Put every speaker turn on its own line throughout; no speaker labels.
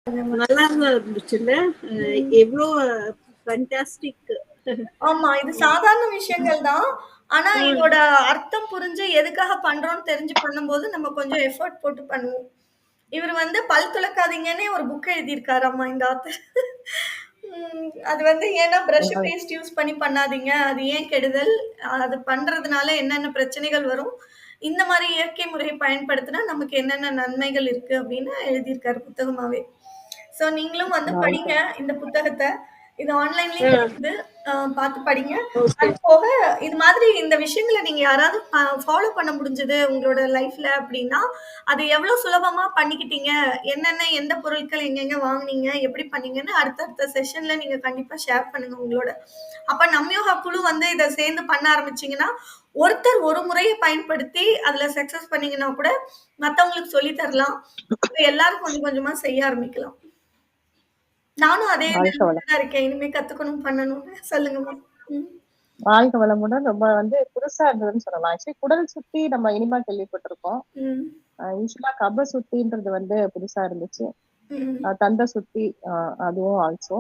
நல்லா இருந்துச்சுல்ல.
ம்.
எவ்ளோ ஃபேன்டாஸ்டிக்.
ஆமா. இது சாதாரண விஷயங்கள் தான். ஆனா,
ம்.
இதோட அர்த்தம் புரிஞ்சு எதுக்காக பண்றோம்ன்னு தெரிஞ்சு பண்ணும்போது, நம்ம கொஞ்சம் எஃபோர்ட் போட்டு பண்ணுவோம். இவரு வந்து பல் துலக்காதீங்கன்னே ஒரு புக் எழுதியிருக்காராமா இந்த ஆத்தர். அது வந்து ஏன்னா பிரஷ்,
ரொம்ப
பேஸ்ட் யூஸ் பண்ணி பண்ணாதீங்க. அது ஏன் கெடுதல்? அது பண்றதுனால என்னென்ன பிரச்சனைகள் வரும்? இந்த மாரி இயற்கை முறைய பயன்படுத்தினா நமக்கு என்னென்ன நன்மைகள் இருக்கு அப்படின்னு எழுதியிருக்காரு புத்தகமாவே. ஸோ நீங்களும் வந்து
வாழ்க
படிங்க இந்த புத்தகத்த. இது ஆன்லைன்லயும்
ம்.
கிடைக்குது. பார்த்து படிங்க.
ஓகே.
அது போக இது மாதிரி இந்த விஷயங்கள நீங்க யாராவது ஃபாலோ பண்ண முடிஞ்சது உங்களோட லைஃப்ல அப்படின்னா, அது எவ்வளோ சுலபமா பண்ணிக்கிட்டீங்க? என்னென்ன எந்த பொருட்கள் எங்கெங்க வாங்குனீங்க? எப்படி பண்ணீங்கன்னு அடுத்தடுத்த செஷன்ல நீங்க கண்டிப்பா ஷேர் பண்ணுங்க உங்களோட. அப்ப நம்மயோகா குழு வந்து இத சேர்ந்து பண்ண ஆரம்பிச்சீங்கன்னா, ஒருத்தர் ஒரு முறைய பயன்படுத்தி அதுல சக்சஸ் பண்ணீங்கன்னா கூட, மத்தவங்களுக்கு சொல்லி தரலாம். அப்ப எல்லாரும் கொஞ்சம் கொஞ்சமா செய்ய ஆரம்பிக்கலாம். நானும் அதே
வாழ்க
நிலைமையில
வளம்.
தான் இருக்கேன். இனிமே கத்துக்கணும், பண்ணணும்னு. சொல்லுங்கம்மா. ம்.
வாழ்க வளமுடன். ரொம்ப புதுசா இருந்ததுன்னு சொல்லலாம். ஆக்சுவலி குடல் சுத்தி நம்ம இனிமா கேள்விப்பட்டிருக்கோம்.
ம்.
யூசுவலா கப சுத்தின்றது புதுசா இருந்துச்சு.
ம்.
தந்த சுத்தி அதுவும் ஆல்சோ.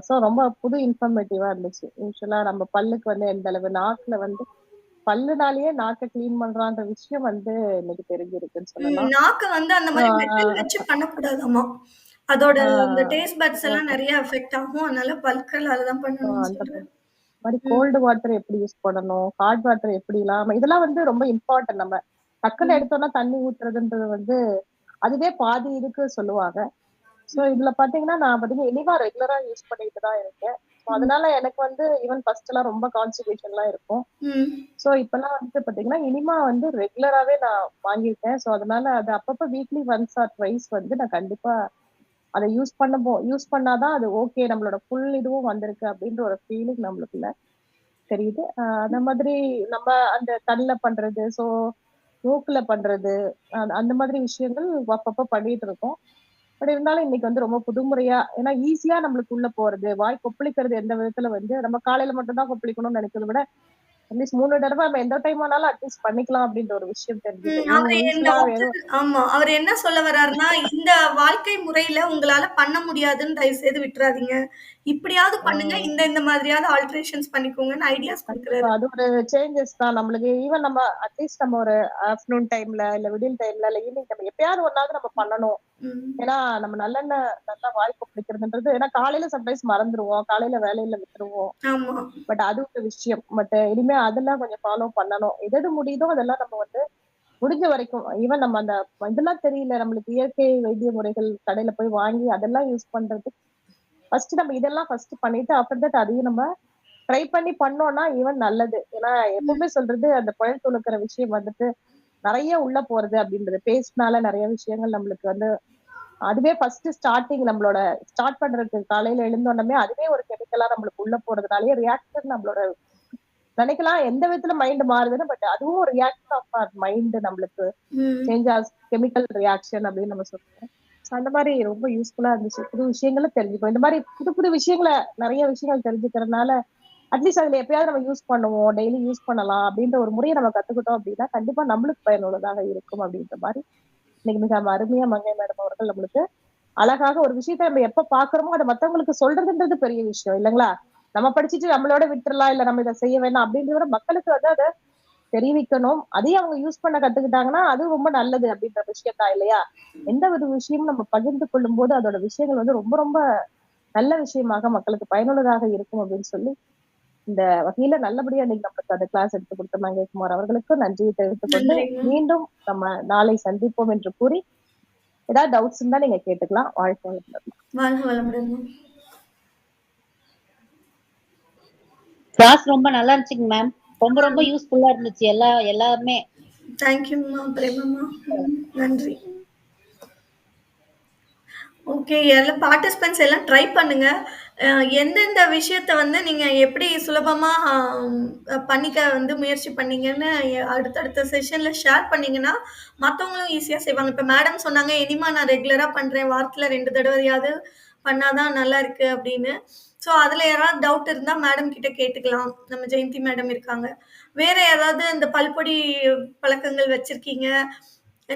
ஸோ ரொம்ப புது இன்ஃபர்மேட்டிவா இருந்துச்சு. யூசுவலா நம்ம பல்லுக்கு எந்த அளவு நாக்குல பல்லுனாலேயே நாக்க கிளீன் பண்றான்ற விஷயம் இன்னைக்கு தெரிஞ்சிருக்குன்னு சொல்லலாம்.
நாக்க வந்து அந்த
ஆ
மாரி மெட்டல் வச்சு பண்ணக்கூடாதாமா. அதோட
ஆ
அந்த டேஸ்ட் பட்ஸ்
ஆ
எல்லாம் நெறைய அஃபெக்ட் ஆகும். அதனால பற்களால தான் பண்ணணும்னு
அந்த
சொல்றேன்.
மாரி
ம்.
கோல்டு வாட்டர் எப்படி யூஸ் பண்ணணும், ஹாட் வாட்டர் எப்படி இல்லாம இதெல்லாம் ரொம்ப இம்பார்ட்டன்ட். நம்ம டக்குன்னு
ம்.
எடுத்தோம்னா தண்ணி ஊத்துறதுன்றது அதுவே பாதி இதுக்கு சொல்லுவாங்க. சோ இதுல பாத்தீங்கன்னா நான் எனிவா ரெகுலரா யூஸ் பண்ணிட்டு தான் இருக்கேன். ஸோ
ம்.
அதனால எனக்கு ஈவன் ஃபர்ஸ்ட் எல்லாம் ரொம்ப கான்ஸ்டிபேஷன்லாம் இருக்கும்.
ம்.
ஸோ இப்பெல்லாம் பாத்தீங்கன்னா இனிமா ரெகுலராவே நான் வாங்கியிருக்கேன். ஸோ அதனால அது அப்பப்ப வீக்லி ஒன்ஸ் ஆர் ட்வைஸ் நான் கண்டிப்பா அத யூஸ் பண்ணாதான் அது ஓகே நம்மளோட ஃபுல் இதுவும் வந்திருக்கு அப்படின்ற ஒரு ஃபீலிங் நம்மளுக்குள்ள தெரியுது. அந்த மாதிரி நம்ம அந்த கண்ல பண்றது, மூக்குல பண்றது, அந்த மாதிரி விஷயங்கள் அப்பப்ப பண்ணிட்டு இருக்கோம். பட் இருந்தாலும் இன்னைக்கு ரொம்ப புதுமுறையா ஏன்னா ஈஸியா நம்மளுக்கு உள்ள போறது, வாய் கொப்பளிக்கிறது எந்த விதத்துல நம்ம காலையில மட்டும் தான் கொப்பளிக்கணும்னு நினைக்கிறத விட, அட்லீஸ்ட் 3 தடவ நம்ம எந்த டைம் வேணாலும் அட்லீஸ்ட் பண்ணிக்கலாம் அப்படின்ற ஒரு விஷயம் தெரிஞ்சுது.
அவரு இந்த
யூசுவலா வெறும்
ஆத்தர் ஆமா. அவரு என்ன சொல்ல வர்றாருன்னா, இந்த வாழ்க்கை முறையில உங்களால பண்ண முடியாதுன்னு தயவு செய்து விட்டுறாதீங்க. இப்படியாவது பண்ணுங்க.
ம்.
இந்த மாதிரியாவது ஆல்டரேஷன்ஸ் பண்ணிக்கோங்கன்னு ஐடியாஸ்
கண்டிப்பா.
குடுக்குறாரு.
அது ஒரு சேஞ்சஸ் தான் நம்மளுக்கு. ஈவன் நம்ம அட்லீஸ்ட் நம்ம ஒரு ஆஃப்டர்நூன் டைம்ல, இல்ல விடியல் டைம்ல, இல்ல ஈவினிங் டைம்ல எப்பயாவது ஒரு நாள் நம்ம பண்ணணும்.
ம்.
ஏன்னா நம்ம நல்லெண்ணெய் நல்லா வாய் கொப்பளிக்கிறதுன்றது ஏன்னா காலையில சம்டைம்ஸ் மறந்துருவோம். காலையில வேலையில விட்டுருவோம்.
ஆமா.
பட் அது ஒரு விஷயம். பட் இனிமே அதெல்லாம் கொஞ்சம் ஃபாலோ பண்ணணும். எது எது முடியுதோ அதெல்லாம் நம்ம முடிஞ்ச வரைக்கும் ஈவன் நம்ம அந்த இதெல்லாம் தெரியல நம்மளுக்கு இயற்கை வைத்திய முறைகள் கடையில போய் வாங்கி அதெல்லாம் யூஸ் பண்றது. ஃபர்ஸ்ட் நம்ம இதெல்லாம் ஃபர்ஸ்ட் பண்ணிட்டு ஆஃப்டர் தட் அதையும் நம்ம ட்ரை பண்ணி பண்ணோம்னா ஈவன் நல்லது. ஏன்னா
ம்.
எப்பவுமே சொல்றது அந்த குழல் துலக்கிற விஷயம் நிறைய உள்ள போறது அப்படின்றது. பேஸ்ட்னால நிறைய விஷயங்கள் நம்மளுக்கு அதுவே ஃபர்ஸ்ட் ஸ்டார்டிங் நம்மளோட ஸ்டார்ட் பண்றதுக்கு காலையில எழுந்தோடனே அதுவே ஒரு கெமிக்கலா நம்மளுக்கு உள்ள போறதுனாலயே ரியாக்ஷன் நம்மளோட நினைக்கலாம் எந்த விதத்துல மைண்ட் மாறுதுன்னு. பட் அதுவும் ஒரு ரியாக்ஷன் ஆஃப் ஆர் மைண்ட் நம்மளுக்கு
ம்.
சேஞ்ச் ஆஸ் கெமிக்கல் ரியாக்ஷன் அப்படின்னு நம்ம சொல்றோம். அந்த மாதிரி ரொம்ப யூஸ்ஃபுல்லா இருந்துச்சு. புது விஷயங்களும் தெரிஞ்சுக்கோ. இந்த மாதிரி புது புது விஷயங்களை நிறைய விஷயங்கள் தெரிஞ்சுக்கிறதுனால அட்லீஸ்ட் அதுல எப்பயாவது நம்ம யூஸ் பண்ணுவோம், டெய்லி யூஸ் பண்ணலாம் அப்படின்ற ஒரு முறையை நம்ம கத்துக்கிட்டோம் அப்படின்னா கண்டிப்பா நம்மளுக்கு பயனுள்ளதாக இருக்கும் அப்படின்ற மாதிரி இன்னைக்கு மிக அருமையா மங்கை மேடம் அவர்கள் நம்மளுக்கு அழகாக ஒரு விஷயத்த நம்ம எப்ப பாக்குறோமோ அதை மத்தவங்களுக்கு சொல்றதுன்றது பெரிய விஷயம் இல்லைங்களா? நம்ம படிச்சுட்டு நம்மளோட விட்டுறலாம், இல்ல நம்ம இதை செய்ய வேணாம் அப்படின்றத விட மக்களுக்கு அதை தெரிவிக்கணும். அதையும் அவங்க யூஸ் பண்ண கத்துக்கிட்டாங்கன்னா அது ரொம்ப நல்லது அப்படின்ற விஷயம் தான் இல்லையா? எந்த ஒரு விஷயமும் நம்ம பகிர்ந்து கொள்ளும் போது அதோட விஷயங்கள் ரொம்ப ரொம்ப நல்ல விஷயமாக மக்களுக்கு பயனுள்ளதாக இருக்கும் அப்படின்னு சொல்லி இந்த வகையில நல்லபடியா இன்னைக்கு நம்மளுக்கு அந்த கிளாஸ் எடுத்து கொடுத்த மங்கேஷ்குமார் அவர்களுக்கு நன்றியை தெரிவித்துக் கொண்டு
நன்றிங்க.
மீண்டும் நம்ம நாளை சந்திப்போம் என்று கூறி ஏதாவது டவுட்ஸ் இருந்தா நீங்க கேட்டுக்கலாம். வாழ்க்கை வளமுடன்.
வாழ்க வளமுடன்.
கிளாஸ் ரொம்ப நல்லா இருந்துச்சுங்க மேம். ரொம்ப ரொம்ப யூஸ்ஃபுல்லா இருந்துச்சு எல்லாமே.
தேங்க்யூம்மா பிரேமம்மா. நன்றி. ஓகே. எல்லாம் பார்ட்டிசிபென்ட்ஸ் எல்லாம் ட்ரை பண்ணுங்க. எந்தெந்த விஷயத்த வந்து நீங்க எப்படி சுலபமா பண்ணிக்க முயற்சி பண்ணீங்கன்னு அடுத்தடுத்த செஷன்ல ஷேர் பண்ணீங்கன்னா, மத்தவங்களும் ஈஸியா செய்வாங்க. இப்ப மேடம் சொன்னாங்க, "இனிமா நான் ரெகுலரா பண்றேன். வாரத்துல 2 தடவையாவது பண்ணா தான் நல்லா இருக்கு" அப்படின்னு. ஸோ, அதுல யாராவது டவுட் இருந்தா மேடம் கிட்ட கேட்டுக்கலாம். நம்ம ஜெயந்தி மேடம் இருக்காங்க. வேற யாராவது இந்த பல்பொடி பழக்கங்கள் வச்சிருக்கீங்க,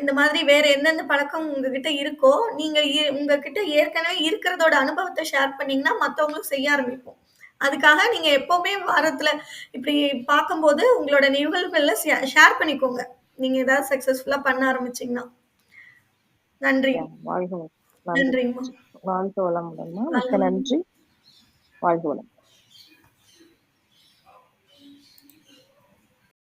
இந்த மாதிரி வேற எந்தெந்த பழக்கம் உங்ககிட்ட இருக்கோ, நீங்க உங்ககிட்ட ஏற்கனவே இருக்கிறதோட அனுபவத்த ஷேர் பண்ணீங்கன்னா, மத்தவங்களும் செய்ய ஆரம்பிப்போம். அதுக்காக நீங்க எப்பவுமே வாரத்துல இப்படி பார்க்கும்போது, உங்களோட நிகழ்வுகள ஷேர் பண்ணிக்கோங்க. நீங்க ஏதாவது சக்சஸ்ஃபுல்லா பண்ண ஆரம்பிச்சீங்கன்னா. நன்றி.
வாழ்க வளம். நன்றி.
நன்றிங்கம்மா.
வாழ்க வளமுடன்மா. மிக்க
வாழ்க வளமுடன்.
நன்றி. வாழ்க வளம்.